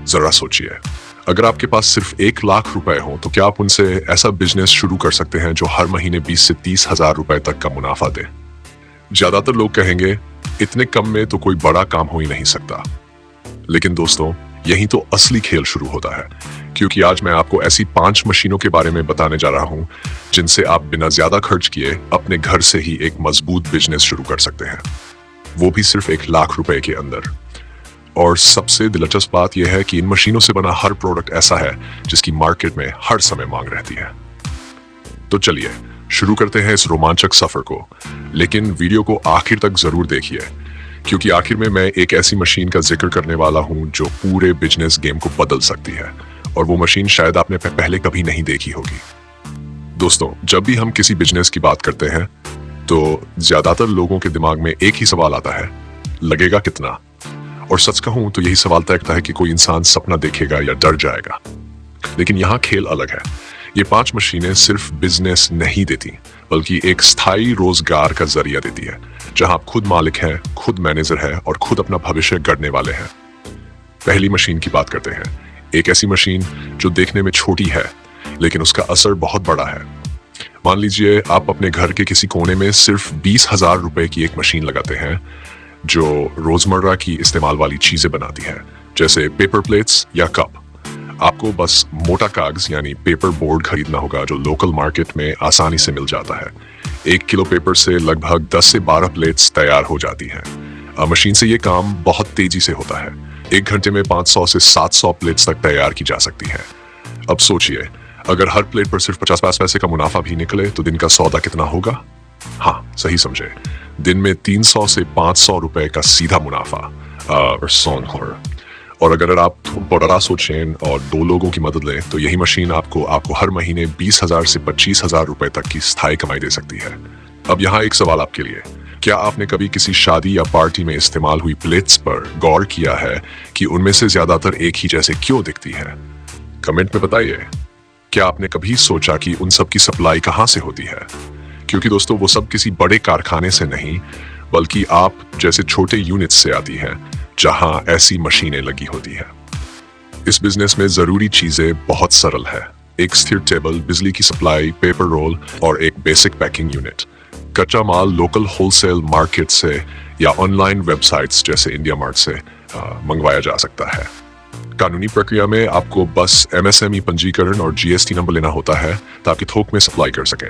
जरा सोचिए, अगर आपके पास सिर्फ 1 लाख रुपए हो तो क्या आप उनसे ऐसा बिजनेस शुरू कर सकते हैं जो हर महीने 20 से 30 हजार रुपए तक का मुनाफा दे? ज्यादातर लोग कहेंगे इतने कम में तो कोई बड़ा काम हो ही नहीं सकता। लेकिन दोस्तों, यही तो असली खेल शुरू होता है, क्योंकि आज मैं आपको ऐसी 5 मशीनों के बारे में बताने जा रहा हूं जिनसे आप बिना ज्यादा खर्च किए अपने घर से ही एक मजबूत बिजनेस शुरू कर सकते हैं, वो भी सिर्फ 1 लाख रुपए के अंदर। और सबसे दिलचस्प बात यह है कि इन मशीनों से बना हर प्रोडक्ट ऐसा है जिसकी मार्केट में हर समय मांग रहती है। तो चलिए शुरू करते हैं इस रोमांचक सफर को, लेकिन वीडियो को आखिर तक जरूर देखिए, क्योंकि आखिर में मैं एक ऐसी मशीन का जिक्र करने वाला हूं जो पूरे बिजनेस गेम को बदल सकती है, और वो मशीन शायद आपने पहले कभी नहीं देखी होगी। दोस्तों, जब भी हम किसी बिजनेस की बात करते हैं तो ज्यादातर लोगों के दिमाग में एक ही सवाल आता है, लगेगा कितना? और सच कहूं तो यही सवाल तय करता है कि कोई इंसान सपना देखेगा या डर जाएगा। लेकिन यहाँ खेल अलग है। ये 5 मशीनें सिर्फ बिजनेस नहीं देती, बल्कि एक स्थायी रोजगार का जरिया देती है, जहां आप खुद मालिक हैं, खुद मैनेजर हैं और खुद अपना भविष्य गढ़ने वाले हैं। पहली मशीन की बात करते हैं, एक ऐसी मशीन जो देखने में छोटी है लेकिन उसका असर बहुत बड़ा है। मान लीजिए आप अपने घर के किसी कोने में सिर्फ 20,000 रुपए की एक मशीन लगाते हैं जो रोजमर्रा की इस्तेमाल वाली चीजें बनाती है, जैसे पेपर प्लेट्स या कप। आपको बस मोटा कागज यानी पेपर बोर्ड खरीदना होगा जो लोकल मार्केट में आसानी से मिल जाता है। 1 किलो पेपर से लगभग 10 से 12 प्लेट्स तैयार हो जाती हैं। मशीन से ये काम बहुत तेजी से होता है। 1 घंटे में 500 से 700 प्लेट्स तक तैयार की जा सकती हैं। अब सोचिए, अगर हर प्लेट पर सिर्फ 50 पैसे का मुनाफा भी निकले तो दिन का सौदा कितना होगा? हाँ, सही समझे, दिन में 300 से 500 रुपए का सीधा मुनाफा। और अगर आप बड़ा सोचें और 2 लोगों की मदद लें तो यही मशीन आपको हर महीने 20,000 से 25,000 रुपए तक की स्थायी कमाई दे सकती है। अब यहाँ एक सवाल आपके लिए, क्या आपने कभी किसी शादी या पार्टी में इस्तेमाल हुई प्लेट्स पर गौर किया है कि उनमें से ज्यादातर एक ही जैसे क्यों दिखती है? कमेंट में बताइए। क्या आपने कभी सोचा कि उन सब की सप्लाई कहाँ से होती है? क्योंकि दोस्तों, वो सब किसी बड़े कारखाने से नहीं, बल्कि आप जैसे छोटे यूनिट्स से आती है जहां ऐसी मशीनें लगी होती है। इस बिजनेस में जरूरी चीजें बहुत सरल है। एक स्थिर टेबल, बिजली की सप्लाई, पेपर रोल और एक बेसिक पैकिंग यूनिट। कच्चा माल लोकल होलसेल मार्केट से या ऑनलाइन वेबसाइट्स जैसे इंडिया मार्ट से मंगवाया जा सकता है। कानूनी प्रक्रिया में आपको बस MSME पंजीकरण और GST नंबर लेना होता है ताकि थोक में सप्लाई कर सकें।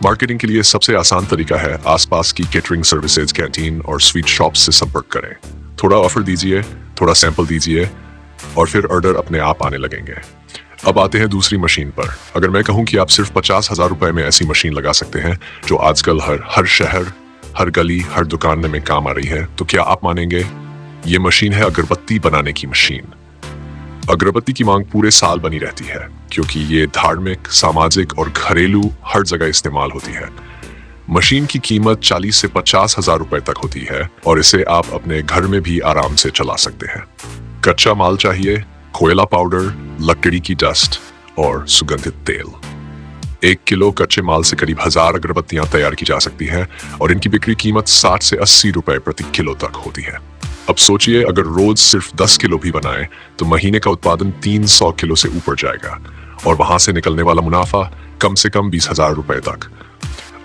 मार्केटिंग के लिए सबसे आसान तरीका है आसपास की केटरिंग सर्विसेज, कैंटीन और स्वीट शॉप्स से संपर्क करें। थोड़ा ऑफर दीजिए, थोड़ा सैंपल दीजिए और फिर ऑर्डर अपने आप आने लगेंगे। अब आते हैं दूसरी मशीन पर। अगर मैं कहूं कि आप सिर्फ 50,000 रुपए में ऐसी मशीन लगा सकते हैं जो आजकल हर शहर, हर गली, हर दुकान में काम आ रही है, तो क्या आप मानेंगे? ये मशीन है अगरबत्ती बनाने की मशीन। अगरबत्ती की मांग पूरे साल बनी रहती है क्योंकि ये धार्मिक, सामाजिक और घरेलू हर जगह इस्तेमाल होती है। मशीन की कीमत 40 से 50,000 रुपए तक होती है और इसे आप अपने घर में भी आराम से चला सकते हैं। कच्चा माल चाहिए, कोयला पाउडर, लकड़ी की डस्ट और सुगंधित तेल। 1 किलो कच्चे माल से करीब 1000 अगरबत्तियां तैयार की जा सकती हैं और इनकी बिक्री कीमत 60 से 80 रुपए प्रति किलो तक होती है। अब सोचिए, अगर रोज सिर्फ 10 किलो भी बनाए तो महीने का उत्पादन 300 किलो से ऊपर जाएगा और वहां से निकलने वाला मुनाफा कम से कम 20,000 रुपए तक।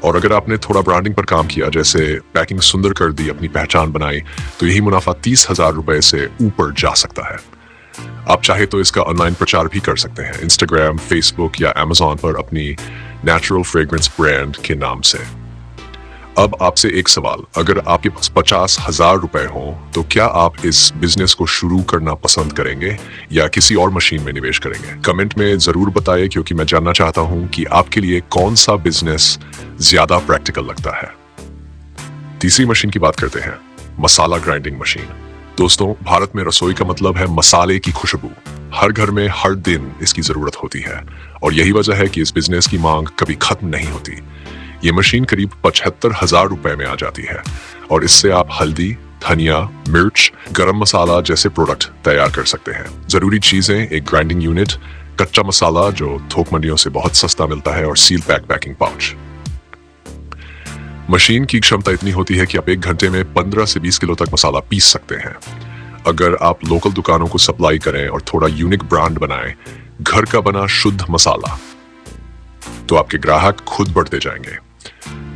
और अगर आपने थोड़ा ब्रांडिंग पर काम किया, जैसे पैकिंग सुंदर कर दी, अपनी पहचान बनाई, तो यही मुनाफा 30,000 रुपए से ऊपर जा सकता है। आप चाहे तो इसका ऑनलाइन प्रचार भी कर सकते हैं, इंस्टाग्राम, फेसबुक या अमेजॉन पर अपनी नेचुरल फ्रेग्रेंस ब्रांड के नाम से। अब आपसे एक सवाल, अगर आपके पास 50,000 रुपए हो तो क्या आप इस बिजनेस को शुरू करना पसंद करेंगे या किसी और मशीन में निवेश करेंगे? कमेंट में जरूर बताइए, क्योंकि मैं जानना चाहता हूं कि आपके लिए कौन सा बिजनेस ज्यादा प्रैक्टिकल लगता है। तीसरी मशीन की बात करते हैं, मसाला ग्राइंडिंग मशीन। दोस्तों, भारत में रसोई का मतलब है मसाले की खुशबू। हर घर में हर दिन इसकी जरूरत होती है और यही वजह है कि इस बिजनेस की मांग कभी खत्म नहीं होती। ये मशीन करीब 75,000 रुपए में आ जाती है और इससे आप हल्दी, धनिया, मिर्च, गरम मसाला जैसे प्रोडक्ट तैयार कर सकते हैं। जरूरी चीजें, एक ग्राइंडिंग यूनिट, कच्चा मसाला जो थोक मंडियों से बहुत सस्ता मिलता है और सील पैकिंग पाउच। मशीन की क्षमता इतनी होती है कि आप 1 घंटे में 15 से 20 किलो तक मसाला पीस सकते हैं। अगर आप लोकल दुकानों को सप्लाई करें और थोड़ा यूनिक ब्रांड बनाएं, घर का बना शुद्ध मसाला, तो आपके ग्राहक खुद बढ़ते जाएंगे।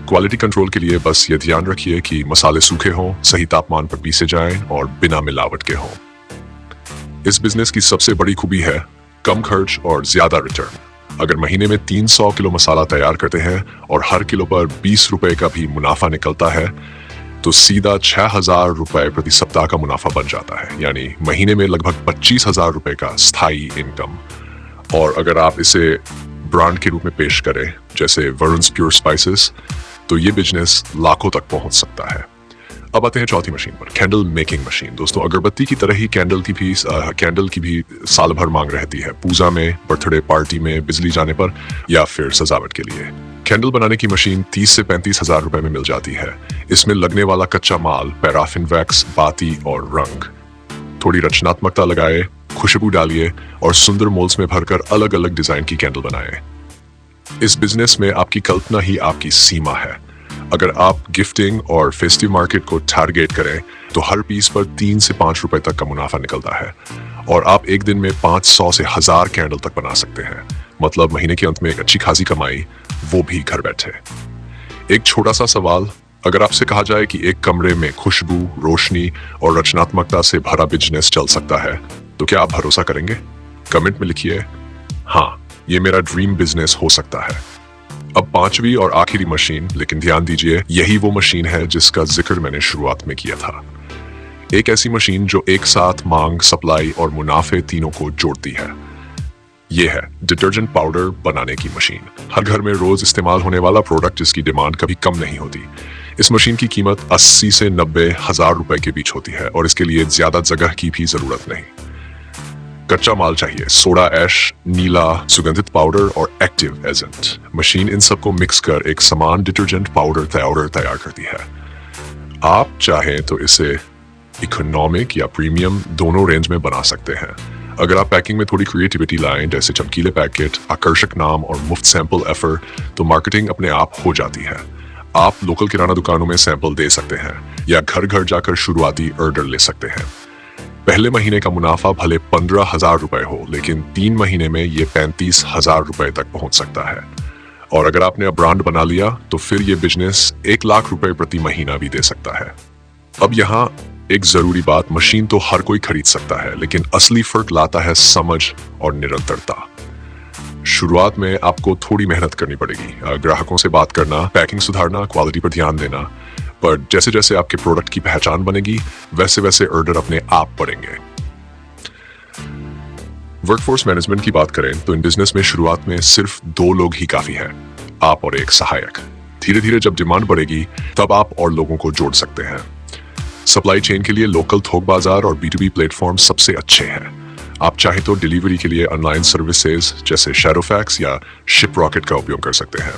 क्वालिटी कंट्रोल के लिए बस ये ध्यान रखिए कि मसाले सूखे हों, सही तापमान पर पीसे जाएं और बिना मिलावट के हों। इस बिजनेस की सबसे बड़ी खूबी है कम खर्च और ज्यादा रिटर्न। अगर महीने में 300 किलो मसाला तैयार करते हैं और हर किलो पर 20 रुपए का भी मुनाफा निकलता है, तो सीधा 6,000 रुपए प्रति सप्ताह का मुनाफा बन जाता है, यानी महीने में लगभग 25,000 रुपए का स्थायी इनकम। और अगर आप इसे ब्रांड के रूप में पेश करें, जैसे वरुण's प्योर स्पाइसेस, तो ये बिजनेस लाखों तक पहुंच सकता है। अब आते हैं चौथी मशीन पर, कैंडल मेकिंग मशीन। दोस्तों, अगरबत्ती की तरह ही कैंडल की भी साल भर मांग रहती है, पूजा में, बर्थडे पार्टी में, बिजली जाने पर या फिर सजावट के लिए। कैंडल बनाने की मशीन 30 से 35,000 रुपए में मिल जाती है। इसमें लगने वाला कच्चा माल पैराफिन वैक्स, बाती और रंग। थोड़ी रचनात्मकता लगाए, खुशबू डालिए और सुंदर मोल्ड्स में भरकर अलग अलग डिजाइन की कैंडल बनाएं। इस बिजनेस में आपकी कल्पना ही आपकी सीमा है। अगर आप गिफ्टिंग और फेस्टिव मार्केट को टारगेट करें, तो हर पीस पर 3 से 5 रुपए तक का मुनाफा निकलता है और आप एक दिन में 500 से 1000 कैंडल तक बना सकते हैं। मतलब महीने के अंत में एक अच्छी खासी कमाई, वो भी घर बैठे। एक छोटा सा सवाल, अगर आपसे कहा जाए कि एक कमरे में खुशबू, रोशनी और रचनात्मकता से भरा बिजनेस चल सकता है, तो क्या आप भरोसा करेंगे? कमेंट में लिखिए, हाँ, ये मेरा ड्रीम बिजनेस हो सकता है। अब पांचवी और आखिरी मशीन, लेकिन ध्यान दीजिए, यही वो मशीन है जिसका जिक्र मैंने शुरुआत में किया था। एक ऐसी मशीन जो एक साथ मांग, सप्लाई और मुनाफे तीनों को जोड़ती है। यह है डिटर्जेंट पाउडर बनाने की मशीन। हर घर में रोज इस्तेमाल होने वाला प्रोडक्ट जिसकी डिमांड कभी कम नहीं होती। इस मशीन की कीमत 80 से 90 हजार रुपए के बीच होती है और इसके लिए ज्यादा जगह की भी जरूरत नहीं। कच्चा माल चाहिए, सोडा ऐश, नीला, सुगंधित पाउडर और एक्टिव एजेंट। मशीन इन सबको मिक्स कर एक समान डिटर्जेंट पाउडर तैयार करती है। आप चाहें तो इसे इकोनॉमिक या प्रीमियम दोनों रेंज में बना सकते हैं। अगर आप पैकिंग में थोड़ी क्रिएटिविटी लाएं, जैसे चमकीले पैकेट, आकर्षक नाम और मुफ्त सैंपल ऑफर, तो मार्केटिंग अपने आप हो जाती है। आप लोकल किराना दुकानों में सैंपल दे सकते हैं या घर घर जाकर शुरुआती ऑर्डर ले सकते हैं। पहले महीने का मुनाफा भले 15,000 रुपए हो, लेकिन 3 महीने में ये 35,000 रुपए तक पहुंच सकता है। और अगर आपने अब ब्रांड बना लिया, तो फिर ये बिजनेस 1 लाख रुपए प्रति महीना भी दे सकता है। अब यहाँ एक जरूरी बात, मशीन तो हर कोई खरीद सकता है, लेकिन असली फर्क लाता है समझ और निरंतरता। शुरुआत में आपको थोड़ी मेहनत करनी पड़ेगी, ग्राहकों से बात करना, पैकिंग सुधारना, क्वालिटी पर ध्यान देना, पर जैसे जैसे आपके प्रोडक्ट की पहचान बनेगी, वैसे वैसे ऑर्डर अपने आप बढ़ेंगे। वर्कफोर्स मैनेजमेंट की बात करें तो इन बिजनेस में शुरुआत में सिर्फ 2 लोग ही काफी हैं, आप और एक सहायक। धीरे धीरे जब डिमांड बढ़ेगी, तब आप और लोगों को जोड़ सकते हैं। सप्लाई चेन के लिए लोकल थोक बाजार और B2B प्लेटफॉर्म सबसे अच्छे हैं। आप चाहे तो डिलीवरी के लिए ऑनलाइन सर्विसेज जैसे शैडोफैक्स या शिप रॉकेट का उपयोग कर सकते हैं।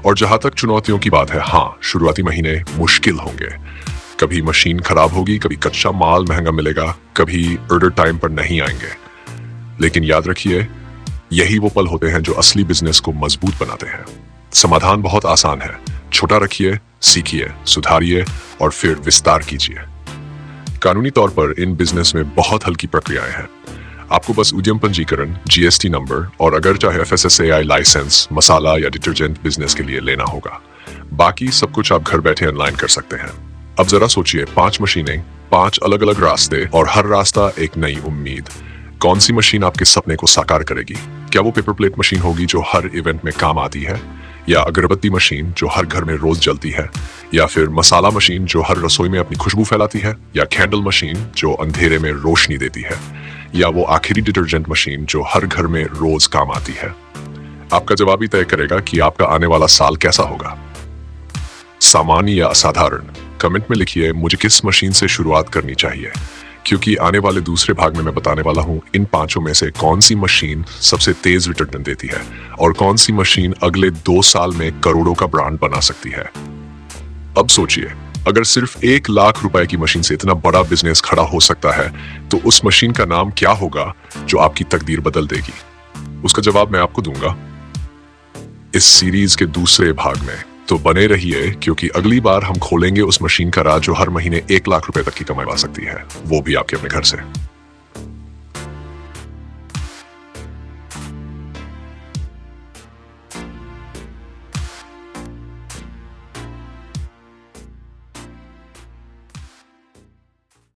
और जहां तक चुनौतियों की बात है, हाँ, शुरुआती महीने मुश्किल होंगे। कभी मशीन खराब होगी, कभी कच्चा माल महंगा मिलेगा, कभी ऑर्डर टाइम पर नहीं आएंगे। लेकिन याद रखिए, यही वो पल होते हैं जो असली बिजनेस को मजबूत बनाते हैं। समाधान बहुत आसान है, छोटा रखिए, सीखिए, सुधारिए और फिर विस्तार कीजिए। कानूनी तौर पर इन बिजनेस में बहुत हल्की प्रक्रियाएं हैं। आपको बस उद्यम पंजीकरण, GST नंबर और अगर चाहे FSSAI लाइसेंस मसाला या डिटर्जेंट बिजनेस के लिए लेना होगा। बाकी सब कुछ आप घर बैठे ऑनलाइन कर सकते हैं। अब जरा सोचिए, 5 मशीनें, 5 अलग अलग रास्ते और हर रास्ता एक नई उम्मीद। कौन सी मशीन आपके सपने को साकार करेगी? क्या वो पेपर प्लेट मशीन होगी जो हर इवेंट में काम आती है, या अगरबत्ती मशीन जो हर घर में रोज जलती है, या फिर मसाला मशीन जो हर रसोई में अपनी खुशबू फैलाती है, या कैंडल मशीन जो अंधेरे में रोशनी देती है, या वो आखिरी डिटर्जेंट मशीन जो हर घर में रोज काम आती है? आपका जवाब ही तय करेगा कि आपका आने वाला साल कैसा होगा। सामान्य या असाधारण? कमेंट में लिखिए मुझे किस मशीन से शुरुआत करनी चाहिए, क्योंकि आने वाले दूसरे भाग में मैं बताने वाला हूं इन 5 में से कौन सी मशीन सबसे तेज रिटर्न देती है और कौन सी मशीन अगले 2 साल में करोड़ों का ब्रांड बना सकती है। अब सोचिए, अगर सिर्फ 1 लाख रुपए की मशीन से इतना बड़ा बिजनेस खड़ा हो सकता है, तो उस मशीन का नाम क्या होगा जो आपकी तकदीर बदल देगी? उसका जवाब मैं आपको दूंगा इस सीरीज के दूसरे भाग में। तो बने रहिए, क्योंकि अगली बार हम खोलेंगे उस मशीन का राज जो हर महीने 1 लाख रुपए तक की कमाई ला सकती है, वो भी आपके अपने घर से।